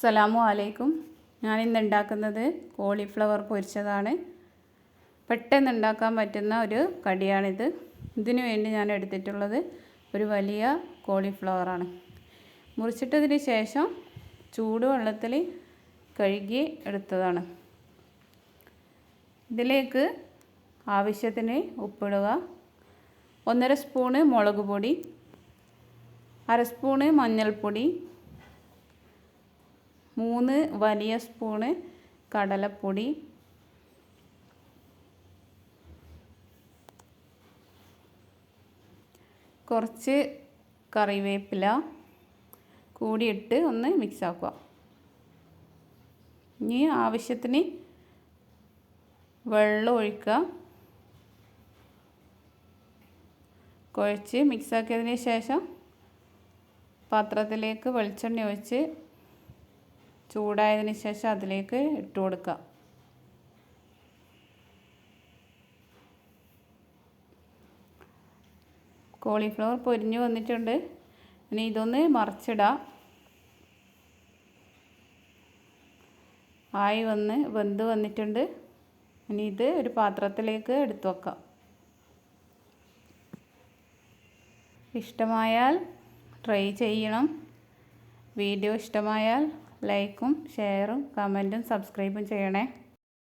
അസ്സലാമു അലൈക്കും. ഞാനിന്ന് ഉണ്ടാക്കുന്നത് കോളിഫ്ലവർ പൊരിച്ചതാണ്. പെട്ടെന്ന് ഉണ്ടാക്കാൻ പറ്റുന്ന ഒരു കടിയാണിത്. ഇതിനു വേണ്ടി ഞാൻ എടുത്തിട്ടുള്ളത് ഒരു വലിയ കോളിഫ്ലവറാണ്. മുറിച്ചിട്ടതിന് ശേഷം ചൂടുവെള്ളത്തിൽ കഴുകി എടുത്തതാണ്. ഇതിലേക്ക് ആവശ്യത്തിന് ഉപ്പിടുക, 1.5 സ്പൂണ് മുളക് പൊടി, 1/2 സ്പൂണ് മഞ്ഞൾപ്പൊടി, 3 വലിയ സ്പൂണ് കടലപ്പൊടി, കുറച്ച് കറിവേപ്പില കൂടിയിട്ട് ഒന്ന് മിക്സ് ആക്കുക. ഇനി ആവശ്യത്തിന് വെള്ളം ഒഴിക്കുക. കുഴച്ച് മിക്സാക്കിയതിന് ശേഷം പാത്രത്തിലേക്ക് വെളിച്ചെണ്ണ ഒഴിച്ച് ചൂടായതിന് ശേഷം അതിലേക്ക് ഇട്ട് കൊടുക്കുക. കോളിഫ്ലവർ പൊരിഞ്ഞു വന്നിട്ടുണ്ട്. ഇനി ഇതൊന്ന് മറിച്ചിടാം. വെന്ത് വന്നിട്ടുണ്ട്. ഇനി ഇത് ഒരു പാത്രത്തിലേക്ക് എടുത്തു വെക്കാം. ഇഷ്ടമായാൽ ട്രൈ ചെയ്യണം. വീഡിയോ ഇഷ്ടമായാൽ ലൈക്കും ഷെയറും കമൻറ്റും സബ്സ്ക്രൈബും ചെയ്യണേ.